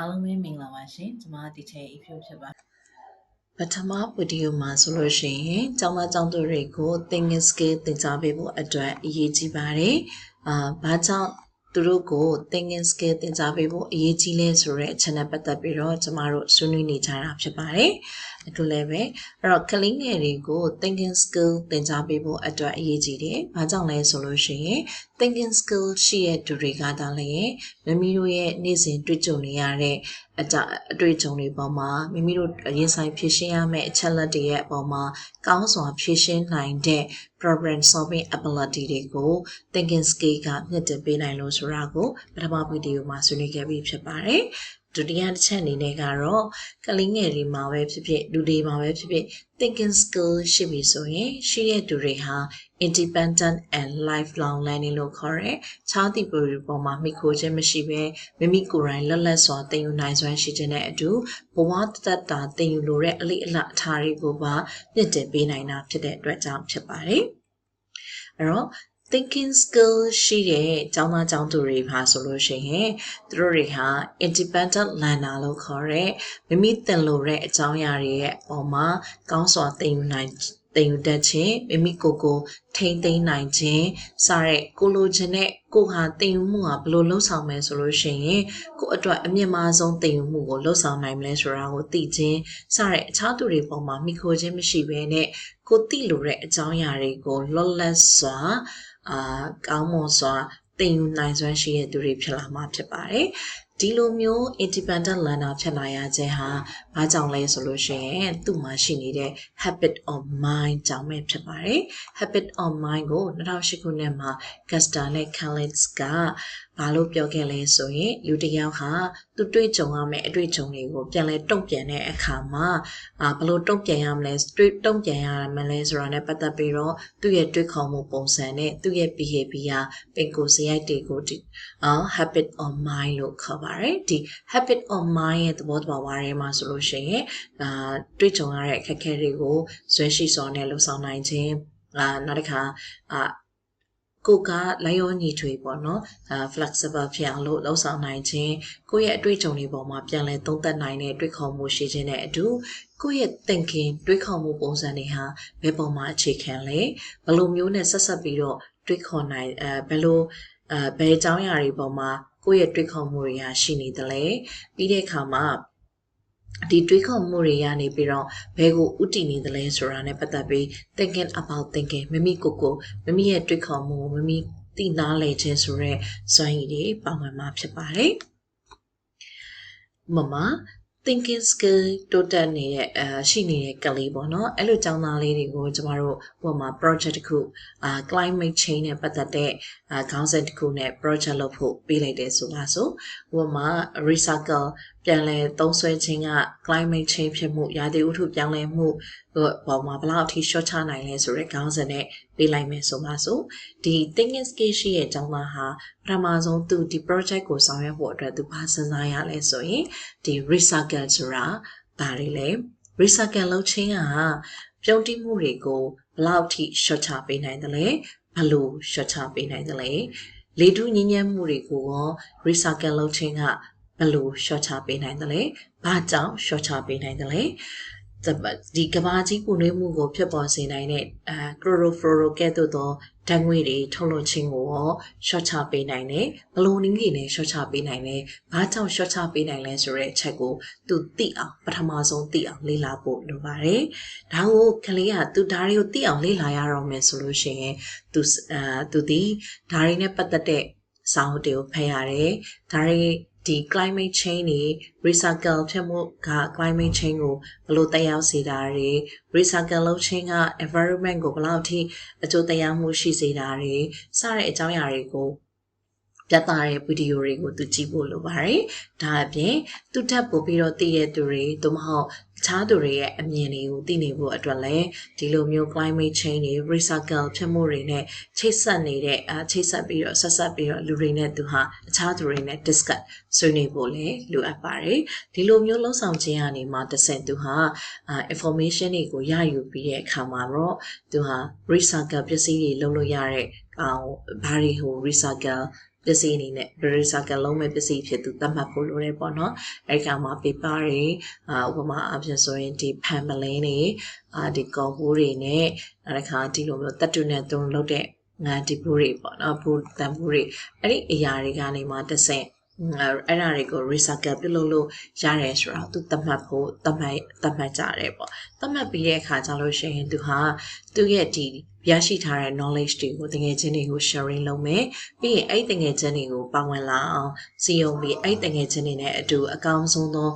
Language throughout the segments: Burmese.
အားလုံးပဲမင်္ဂလာပါရှင်ကျွန်မဒီချိန်အဖြိုးဖြစ်ပါပထမဗီဒီယိုမှာဆိုလို့ရှိရင်ကျောင်းသားကျောင်းသူတွေကို thinking skill သင်ကြားပေးဖို့အတွက်အရေးကြီးပါတယ်ဘာကြောင့်သူတို့ကို thinking skill သင်ကြားပေးဖို့အရေးကြီးလဲဆိုတဲ့အချက်နဲ့ပတ်သက်ပြီးတော့ကျမတို့ဆွေးနွေးနေကြတာဖြစ်ပါတယ်အခုလည်းပဲအဲ့တော့ကလေးငယ်တွေကို thinking skill သင်ကြားပေးဖို့အတွက်အရေးကြီးတယ်ဘာကြောင့်လဲဆိုလို့ရှိရင် thinking skill ရှိတဲ့သူတွေကဒါလည်းမိမိတို့ရဲ့နေ့စဉ်တွေ့ကြုံနေရတဲ့အတွေ့အကြုံတွေပေါ်မှာမိမိတို့ရင်ဆိုင်ဖြေရှင်းရမယ့်အချက်လက်တွေရဲ့အပေါ်မှာကောင်းစွာဖြေရှင်းနိုင်တဲ့ problem solving ability တွေကို thinking skill ကမြင့်တင်ပေးနိုင်လို့ဆိုတာကိုပထမဗီဒီယိုမှာဆွေးနွေးခဲ့ပြီးဖြစ်ပါတယ်ဒုတိယတစ်ချက်အနေနဲ့ကတော့ကလေးငယ်တွေမှာပဲဖြစ်ဖြစ်လူတွေမှာပဲဖြစ်ဖြစ် thinking skill ရှိပြီဆိုရင်ရှိတဲ့သူတွေဟာ independent and lifelong learning လို့ခေါ်တဲ့ခြားသည့်ပုံတွေပေါ်မှာမိခိုခြင်းမရှိဘဲမိမိကိုယ်တိုင်လက်လက်စွာသင်ယူနိုင်စွမ်းရှိခြင်းနဲ့အတူဘဝတသက်တာသင်ယူလိုတဲ့အလေးအလတ်အထားတွေကိုပါမြင့်တင်ပေးနိုင်တာဖြစ်တဲ့အတွက်ကြောင့်ဖြစ်ပါတယ်အဲ့တော့thinking skill ရှိတဲ့ကျောင်းသားကျောင်းသူတွေပါဆိုလို့ရှိရင်သူတို့တွေဟာ independent learner လို့ခေါ်တဲ့မိမိသင်လို့တဲ့အကြောင်းအရာတွေရဲ့အပေါ်မှာကောင်းစွာသင်ယူတတ်ခြင်းမိမိကိုယ်ကိုထိန်းသိမ်းနိုင်ခြင်းစတဲ့ကိုလိုချင်တဲ့ကိုဟာသင်ယူမှုဟာဘယ်လိုလှုပ်ဆောင်မယ်ဆိုလို့ရှိရင်ကိုအတွက်အမြင့်မားဆုံးသင်ယူမှုကိုလှုပ်ဆောင်နိုင်မလဲဆိုတာကိုသိခြင်းစတဲ့အခြားသူတွေပေါ်မှာမိခိုခြင်းမရှိဘဲနဲ့ကိုသိလိုတဲ့အကြောင်းအရာတွေကိုလွတ်လပ်စွာကောင်းမွန်စွာသင်ယူနိုင်စွမ်းရှိတဲ့သူတွေဖြစ်လာမှာဖြစ်ပါတယ်ဒီလိုမျိုး independent learner ဖြစ်လာရခြင်းဟာဘာကြောင့်လဲဆိုလို့ရှိရင်သူ့မှာရှိနေတဲ့ habit of mind ကြောင့်ပဲဖြစ်ပါတယ် habit of mind ကို2008ခုနှစ်မှာ Gaster နဲ့ Kallitz ကဘာလို့ပြောခဲ့လဲဆိုရင်လူတစ်ယောက်ဟာသူတွေ့ကြုံရမယ့်အတွေ့အကြုံတွေကိုပြန်လဲတုံ့ပြန်တဲ့အခါမှာဘလို့တုံ့ပြန်ရမလဲတုံ့ပြန်ရမလဲဆိုတာနဲ့ပတ်သက်ပြီးတော့သူ့ရဲ့တွေးခေါ်မှုပုံစံနဲ့သူ့ရဲ့ behavior ပင်ကိုယ်စရိုက်တွေကိုhabit of mind လို့ခေါ်ပါတယ်ဒီ habit of mind ရဲ့သဘောတဘာဝတွေမှာဆိုလို့ရှိရင်တွေ့ကြုံရတဲ့အခက်အခဲတွေကိုဇွဲရှိစွာနဲ့လှုပ်ဆောင်နိုင်ခြင်းနောက်တစ်ခါကိုကလိုက်ရောညီထွေပေါ့နော် flexible ဖြစ်အောင်လို့လှုပ်ဆောင်နိုင်ခြင်းကိုယ့်ရဲ့အတွေ့အကြုံတွေပေါ်မှာပြန်လည်သုံးသပ်နိုင်တဲ့တွေးခေါ်မှုရှိခြင်းနဲ့အတူကိုယ့်ရဲ့ thinking တွေးခေါ်မှုပုံစံတွေဟာဘယ်ပေါ်မှာအခြေခံလဲဘယ်လိုမျိုးနဲ့ဆက်ဆက်ပြီးတော့တွေးခေါ်နိုင်ဘယ်အကြောင်းအရာတွေပေါ်မှာကိုယ့်ရဲ့တွေးခေါ်မှုတွေဟာရှိနေသလဲပြီးတဲ့အခါမှာဒီတွေးခေါ်မှုတွေရနေပြီးတော့ဘယ်ကိုဥတည်နေသလဲဆိုတာနဲ့ပတ်သက်ပြီး thinking about thinking မိမိရဲ့တွေးခေါ်မှုမိမိသိနားလည်ခြင်းဆိုတဲ့စွမ်းရည်တွေပါဝင်မှာဖြစ်ပါတယ်thinking skill တိုးတက်နေတဲ့ရှိနေတဲ့ကလေးပေါ့နော်အဲ့လိုကျောင်းသားလေးတွေကိုကျမတို့ဟိုမှာ project တစ်ခုclimate change နဲ့ပတ်သက်တဲ့ခေါင်းစဉ်တစ်ခုနဲ့ project လုပ်ဖို့ပေးလိုက်တယ်ဆိုပါစို့ဟိုမှာ recycle ပြန်လည်သုံးစွဲခြင်းက climate change ဖြစ်မှုရာသီဥတုပြောင်းလဲမှုပေါ်မှာဘယ်လောက်အထိရှော့ချနိုင်လဲဆိုတဲ့ခေါင်းစဉ်နဲ့ပေးလိုက်မယ်ဆိုပါစို့ဒီ thinking skill ရှိရဲ့ကျောင်းသားဟာပထမဆုံးသူဒီ project ကိုဆောင်ရွက်ဖို့အတွက်သူဘာစဉ်းစားရလဲဆိုရင်ဒီ recycle ဆိုတာဘာတွေလဲ recycle လုပ်ခြင်းကပြုံးတိမှုတွေကိုဘယ်လောက်ထိရှော့ချပေးနိုင်တယ်လဲဘယ်လိုရှော့ချပေးနိုင်တယ်လဲလေထုညဉ့်ညမ်းမှုတွေကိုရော recycle လုပ်ခြင်းကဘယ်လိုရှော့ချပေးနိုင်တယ်လဲဘာကြောင့်ရှော့ချပေးနိုင်တယ်လဲဒီကဘာကြီးပူနွေးမှုကိုဖြစ်ပေါ်စေနိုင်တဲ့chlorofluoro ကဲ့သို့သောဓာတ်ငွေ့တွေထုတ်လွှတ်ခြင်းကိုရောရှော့ချပေးနိုင်တယ်ဘယ်လိုနည်းနဲ့ရှော့ချပေးနိုင်လဲဘာကြောင့်ရှော့ချပေးနိုင်လဲဆိုတဲ့အချက်ကိုသူသိအောင်ပထမဆုံးသိအောင်လေ့လာဖို့လိုပါတယ်ဒါကိုကလေးကသူဒါတွေကိုသိအောင်လေ့လာရတော့မယ်ဆိုလို့ရှိရင်သူဒီဒါတွေနဲ့ပတ်သက်တဲ့စာအုပ်တွေကိုဖတ်ရတယ်ဒါတွေဒီ climate change တွေ recycle ဖြစ်မှုက climate change ကိုဘယ်လိုသက်ရောက်စေတာတွေ recycle လုပ်ခြင်းက environment ကိုဘယ်လောက်ထိအကျိုးသက်ရောက်မှုရှိစေတာတွေစတဲ့အကြောင်းအရာတွေကိုပြသတဲ့ဗီဒီယိုတွေကိုသူကြည့်ဖို့လိုပါတယ်။ဒါအပြင်သူတက်ပို့ပြီးတော့သိတဲ့သူတွေသို့မဟုတ်အခြားသူတွေရဲ့အမြင်တွေကိုသိနေဖို့အတွက်လည်းဒီလိုမျိုး climate change တွေ recycle ဖြစ်မှုတွေနဲ့ချိတ်ဆက်ပြီးတော့ဆက်ဆက်ပြီးတော့လူတွေနဲ့သူဟာအခြားသူတွေနဲ့ discuss ဆွေးနွေးဖို့လည်းလိုအပ်ပါတယ်။ဒီလိုမျိုးလှုပ်ဆောင်ခြင်းကနေမှတစ်ဆင့်သူဟာ information တွေကိုရယူပြီးတဲ့အခါမှာတော့သူဟာ recycle ပစ္စည်းတွေလုပ်လို့ရတဲ့ဘာတွေကို recycle ပစ္စည်းအနေနဲ့ recycle လုပ်မဲ့ပစ္စည်းဖြစ်သူသတ်မှတ်ဖို့လိုတယ်ပေါ့နော်အဲ့ဒီကမှာ paper တွေဥပမာအဖြစ်ဆိုရင်ဒီ pen ပလင်းတွေဒီကော်ဘူးတွေနဲ့နောက်တစ်ခါဒီလိုမျိုးတက်တူနဲ့သူလုပ်တဲ့ငါဒီဘူးတွေပေါ့နော်ဘူးတန်ဘူးတွေအဲ့ဒီအရာတွေကနေမှတစ်ဆင့်အဲ့ဒါတွေကို recycle ပြုလုပ်လို့ရတယ်ဆိုတော့သူသတ်မှတ်ဖို့သတ်မှတ်ကြတယ်ပေါ့သတ်မှတ်ပြီးတဲ့အခါကျလို့ရှိရင်သူဟာသူရဲ့ဒီရရှိထားတဲ့ knowledge တွေကိုတကယ်ချင်းတွေကို sharing လုပ်မယ်ပြီးရင်အဲ့တကယ်ချင်းတွေကိုပါဝင်လာအောင်စီယုံပြီးအဲ့တကယ်ချင်းတွေနဲ့အတူအကောင်းဆုံးသော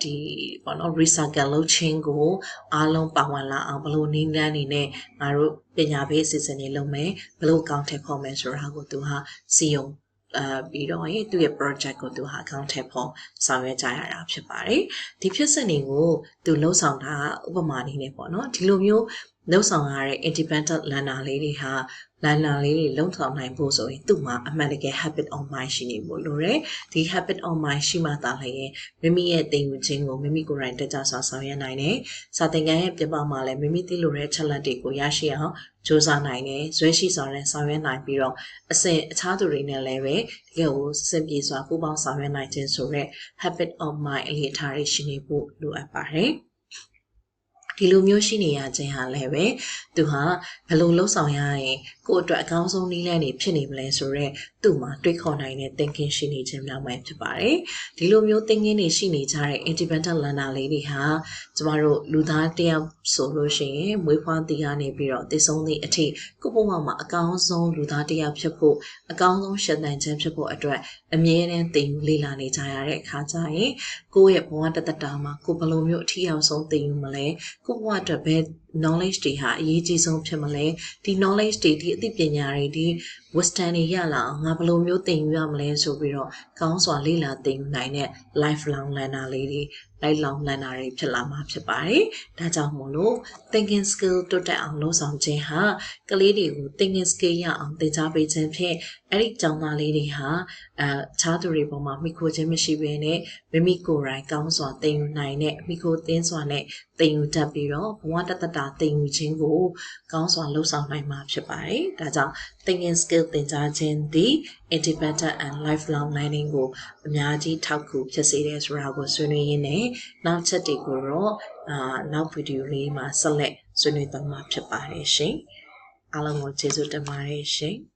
ဒီပေါ့နော် recycle လုပ်ခြင်းကိုအားလုံးပါဝင်လာအောင်ဘလို့နည်းလမ်းတွေနဲ့ငါတို့ပညာပေးအစီအစဉ်တွေလုပ်မယ်ဘလို့အကောင့်ထည့်ဖို့မယ်ဆိုတာကိုသူဟာစီယုံပြီးတော့သူ့ရဲ့ project ကိုသူဟာ account ထည့်ဖို့ဆောင်ရွက်ကြရတာဖြစ်ပါတယ်ဒီဖြစ်စဉ်တွေကိုသူလှုပ်ဆောင်တာဥပမာအနေနဲ့ပေါ့နော်ဒီလိုမျိုးလှုပ်ဆောင်ရတဲ့ independent learner လေးတွေဟာ learner လေးတွေလုံဆောင်နိုင်ဖို့ဆိုရင်သူ့မှာအမှန်တကယ် habit on mind ရှိနေဖို့လိုတယ်ဒီ habit on mind ရှိမှသာလျှင်မိမိရဲ့သင်ယူခြင်းကိုမိမိကိုယ်တိုင်တက်ကြစွာဆောင်ရွက်နိုင်တယ်စာသင်ခန်းရဲ့ပြပမှာလည်းမိမိသိလိုတဲ့ချက်လက်တွေကိုရရှိအောင်စူးစမ်းနိုင်တယ်ဇွဲရှိစွာနဲ့ဆောင်ရွက်နိုင်ပြီးတော့အခြားသူတွေနဲ့လည်းပဲတကယ်ကိုစင်ပြေစွာပူးပေါင်းဆောင်ရွက်နိုင်ခြင်းဆိုတဲ့ habit on mind အလေးထားရရှိနေဖို့လိုအပ်ပါတယ်ဒီလိုမျိုးရှိနေရခြင်းဟာလည်းပဲသူဟာဘယ်လိုလှုပ်ဆောင်ရရင်ကိုယ့်အတွက်အကောင်းဆုံးနည်းလမ်းတွေဖြစ်နေမလဲဆိုတော့သူ့မှာတွေးခေါ်နိုင်တဲ့ thinking ရှိနေခြင်းများမှဖြစ်ပါတယ်ဒီလိုမျိုး thinking တွေရှိနေကြတဲ့ independent learner လေးတွေဟာကျမတို့လူသားတစ်ယောက်ဆိုလို့ရှိရင်မွေးဖွားတည်ရနေပြီးတော့တည်ဆုံးသည့်အထိကိုယ့်ဘဝမှာအကောင်းဆုံးလူသားတစ်ယောက်ဖြစ်ဖို့အကောင်းဆုံးရှင်သန်ခြင်းဖြစ်ဖို့အတွက်အမြဲတမ်းသင်ယူလေ့လာနေကြရတဲ့အခါကျရင်ကိုယ့်ရဲ့ဘဝတသက်တာမှာကိုယ်ဘယ်လိုမျိုးအထီးအောင်ဆုံးသင်ယူမလဲကိုယ့်ဘဝအတွက်ဘယ် knowledge တွေဟာအရေးကြီးဆုံးဖြစ်မလဲဒီ knowledge တွေဒီအသိပညာတွေဒီ wisdom တွေရလာအောင်ငါဘယ်လိုမျိုးသင်ယူရမလဲဆိုပြီးတော့ကောင်းစွာလေ့လာသင်ယူနိုင်တဲ့ lifelong learner လေးတွေ lifelong learner တွေဖြစ်လာမှာဖြစ်ပါတယ်။ဒါကြောင့်မို့လို့ thinking skill တိုးတက်အောင်လုပ်ဆောင်ခြင်းဟာကလေးတွေကို thinking skill ရအောင်သင်ကြားပေးခြင်းဖြင့်အဲ့ဒီကျောင်းသားလေးတွေဟာခြားသူတွေပေါ်မှာမိခိုခြင်းမရှိဘဲနဲ့မိမိကိုယ်တိုင်ကောင်းစွာသင်ယူနိုင်တဲ့မိခိုသင်စွာနဲ့သင်ယူတတ်ပြီးတော့ဘဝတသက်တာသင်ယူခြင်းကိုကောင်းစွာလုပ်ဆောင်နိုင်မှာဖြစ်ပါတယ်။ဒါကြောင့် thinking skill သင်ကြားခြင်းသည် independent and lifelong learning ကိုအများကြီးထောက်ကူဖြစ်စေတယ်ဆိုတာကိုဆွေးနွေးရင်းနဲ့နောက်ချက်တွေကိုတော့နောက်ဗီဒီယိုလေးမှာဆက်လက်ဆွေးနွေးသွားမှာဖြစ်ပါတယ်ရှင်။အားလုံးကိုကျေးဇူးတင်ပါတယ်ရှင်။